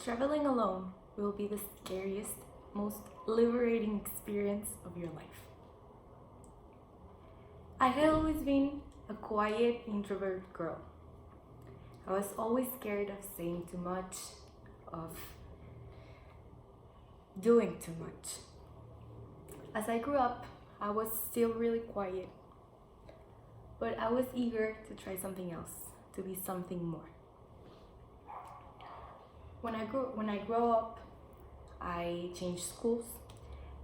Traveling alone will be the scariest, most liberating experience of your life. I had always been a quiet, introvert girl. I was always scared of saying too much, of doing too much. As I grew up, I was still really quiet, but I was eager to try something else, to be something more. When I grew up, I changed schools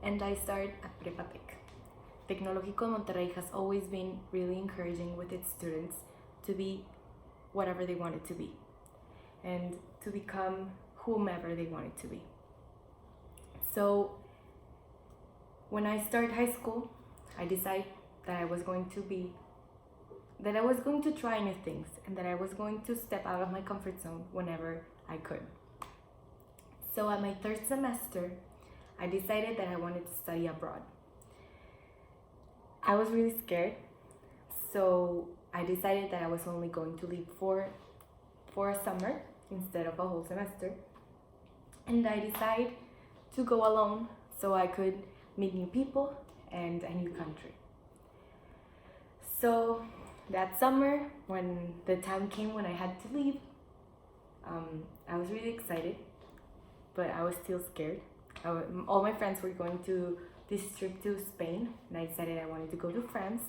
and I started at Prepatec. Tecnológico Monterrey has always been really encouraging with its students to be whatever they wanted to be and to become whomever they wanted to be. So when I started high school, I decided that I was going to try new things and that I was going to step out of my comfort zone whenever I could. So at my third semester, I decided that I wanted to study abroad. I was really scared, so I decided that I was only going to leave for a summer instead of a whole semester. And I decided to go alone so I could meet new people and a new country. So that summer, when the time came when I had to leave, I was really excited, but I was still scared. All my friends were going to this trip to Spain, and I decided I wanted to go to France.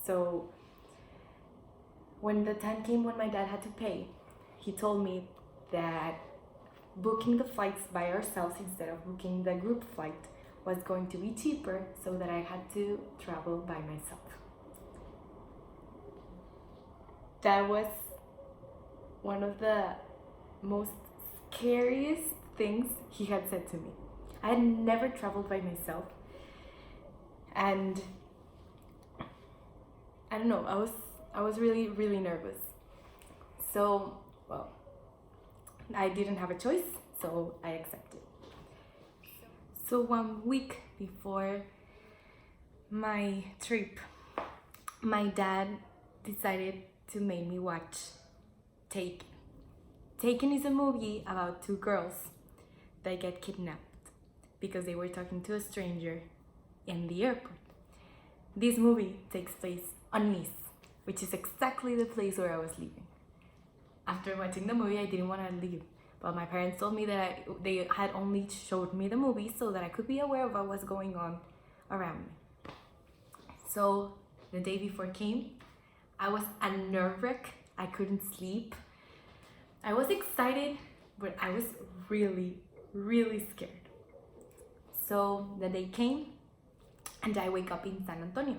So when the time came when my dad had to pay, he told me that booking the flights by ourselves instead of booking the group flight was going to be cheaper, so that I had to travel by myself. That was one of the most scariest things he had said to me. I had never traveled by myself, and I don't know, I was really, really nervous. So, well, I didn't have a choice, so I accepted. So 1 week before my trip, my dad decided to make me watch Taken. Taken is a movie about two girls that get kidnapped because they were talking to a stranger in the airport. This movie takes place on Nice, which is exactly the place where I was living. After watching the movie, I didn't want to leave, but my parents told me that they had only showed me the movie so that I could be aware of what was going on around me. So the day before came, I was a nerve wreck. I couldn't sleep. I was excited, but I was really, really scared. So the day came, and I wake up in San Antonio.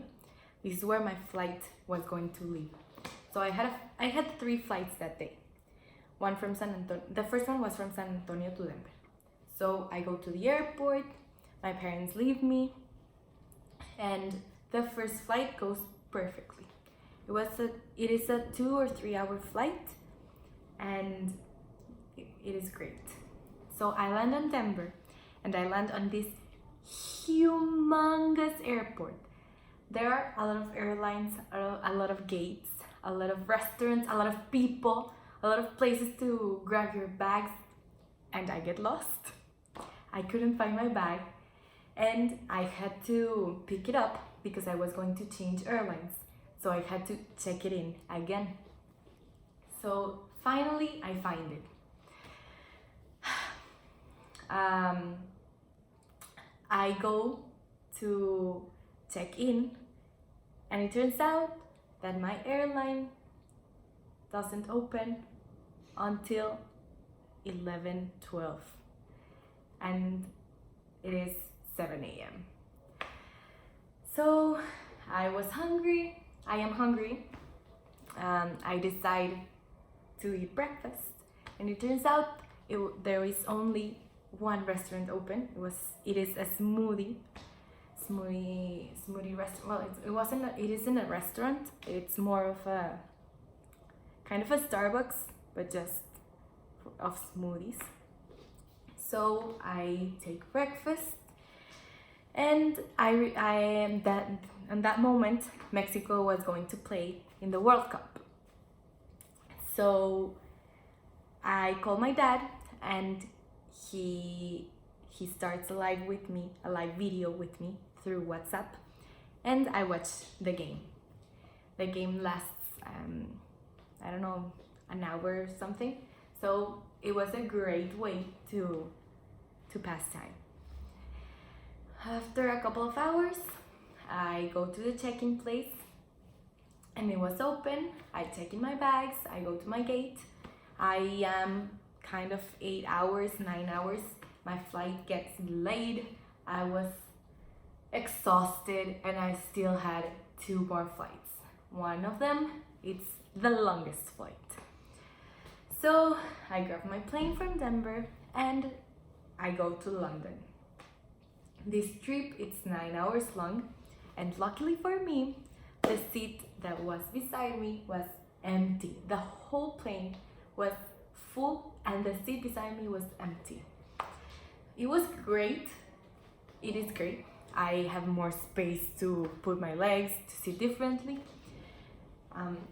This is where my flight was going to leave. So I had 3 flights that day. One from San Antonio. The first one was from San Antonio to Denver. So I go to the airport. My parents leave me, and the first flight goes perfectly. It is a 2 or 3 hour flight, and it is great. So I land on Denver, and I land on this humongous airport. There are a lot of airlines, a lot of gates, a lot of restaurants, a lot of people, a lot of places to grab your bags, and I get lost. I couldn't find my bag, and I had to pick it up because I was going to change airlines. So I had to check it in again. So finally, I find it. I go to check in, and it turns out that my airline doesn't open until 11:12, and it is 7 a.m. So I was hungry. I am hungry. I decide to eat breakfast, and it turns out there is only one restaurant open. It is a smoothie restaurant. Well, it isn't a restaurant. It's more of a kind of a Starbucks, but just of smoothies. So I take breakfast, and in that moment, Mexico was going to play in the World Cup. So I called my dad and he starts a live video with me through WhatsApp, and I watch the game. The game lasts I don't know, an hour or something, so it was a great way to pass time. After a couple of hours, I go to the check-in place and it was open. I check in my bags, I go to my gate. I am kind of 8 hours, 9 hours. My flight gets delayed. I was exhausted and I still had 2 more flights. One of them, it's the longest flight. So I grab my plane from Denver and I go to London. This trip, it's 9 hours long, and luckily for me, the seat that was beside me was empty. The whole plane was full and the seat beside me was empty. It was great. It is great. I have more space to put my legs, to sit differently.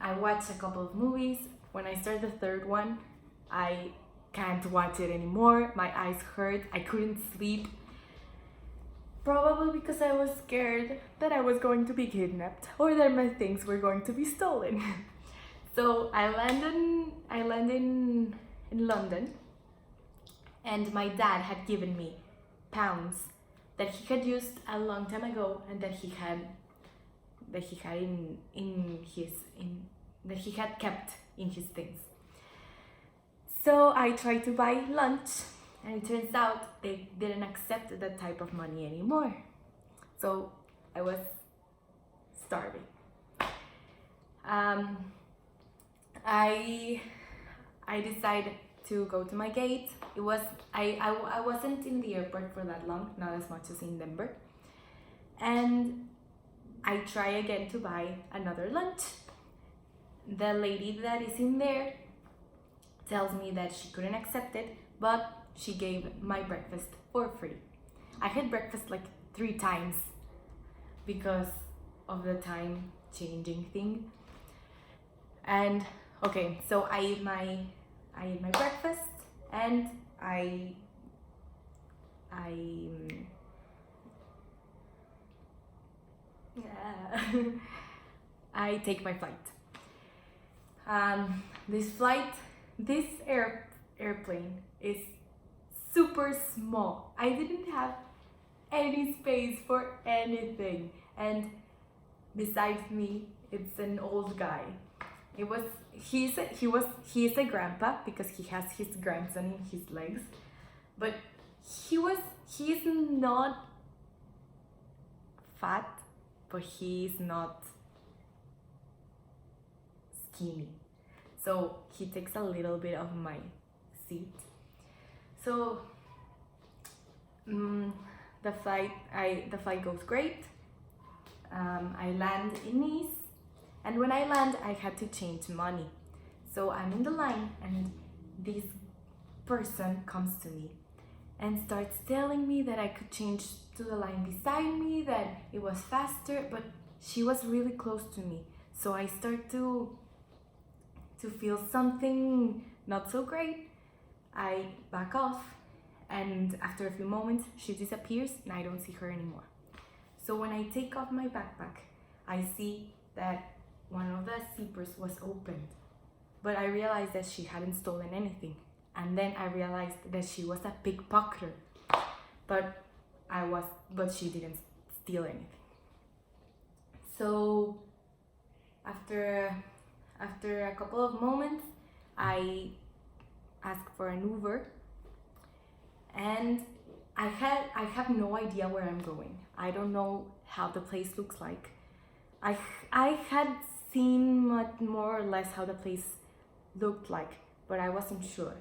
I watched a couple of movies. When I start the third one, I can't watch it anymore. My eyes hurt. I couldn't sleep. Probably because I was scared that I was going to be kidnapped or that my things were going to be stolen. So I land in London, and my dad had given me pounds that he had used a long time ago and that he had kept in his things. So I tried to buy lunch, and it turns out they didn't accept that type of money anymore. So I was starving. I decided to go to my gate. I wasn't in the airport for that long, not as much as in Denver. And I try again to buy another lunch. The lady that is in there tells me that she couldn't accept it, but she gave my breakfast for free. I had breakfast like 3 times because of the time changing thing. And okay, so I ate my breakfast and I take my flight. This airplane is super small. I didn't have any space for anything, and besides me, it's an old guy. He is a grandpa because he has his grandson in his legs, but he's not fat, but he's not skinny. So he takes a little bit of my seat. So the flight goes great. I land in Nice, and when I land, I had to change money. So I'm in the line, and this person comes to me and starts telling me that I could change to the line beside me, that it was faster, but she was really close to me. So I start to feel something not so great. I back off, and after a few moments, she disappears and I don't see her anymore. So when I take off my backpack, I see that one of the zippers was opened, but I realized that she hadn't stolen anything. And then I realized that she was a pickpocketer, but she didn't steal anything. So after a couple of moments, I asked for an Uber, and I have no idea where I'm going. I don't know how the place looks like. I had seen more or less how the place looked like, but I wasn't sure.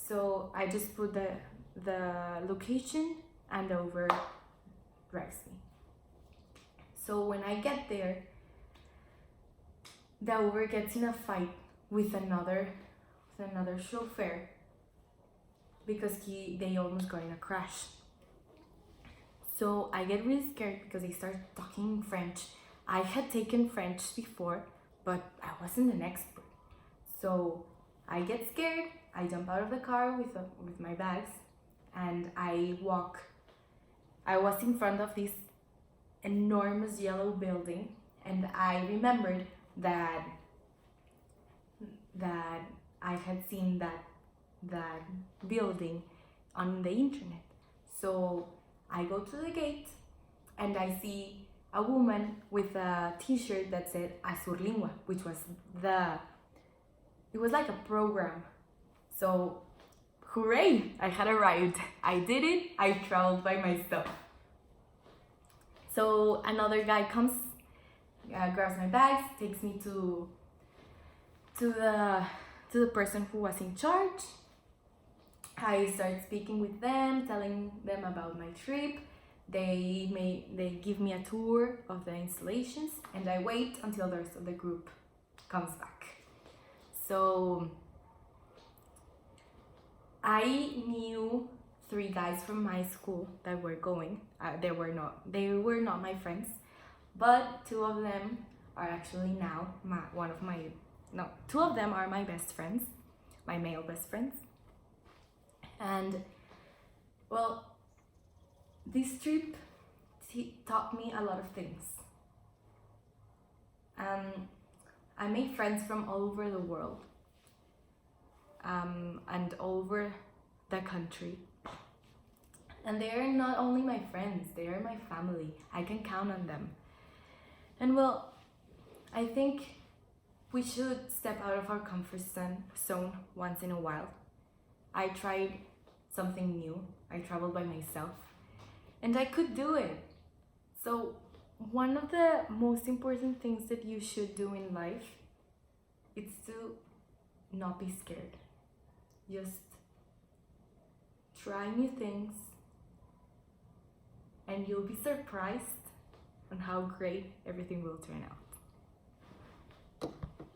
So I just put the location, and the Uber drives me. So when I get there, the Uber gets in a fight with another chauffeur because they almost got in a crash. So I get really scared because they start talking French. I had taken French before, but I wasn't an expert. So I get scared, I jump out of the car with my bags, and I walk. I was in front of this enormous yellow building, and I remembered that I had seen that building on the internet. So I go to the gate, and I see a woman with a t-shirt that said Azurlingua, which was it was like a program. So hooray, I had arrived. I did it. I traveled by myself. So another guy comes, grabs my bags, takes me to the person who was in charge. I start speaking with them, telling them about my trip. They give me a tour of the installations, and I wait until the rest of the group comes back. So I knew 3 guys from my school that were going. They were not my friends, but 2 of them are actually now two of them are my best friends, my male best friends. And well, this trip taught me a lot of things. I made friends from all over the world, and all over the country. And they are not only my friends, they are my family. I can count on them. And well, I think we should step out of our comfort zone once in a while. I tried something new. I traveled by myself, and I could do it. So one of the most important things that you should do in life is to not be scared. Just try new things, and you'll be surprised on how great everything will turn out.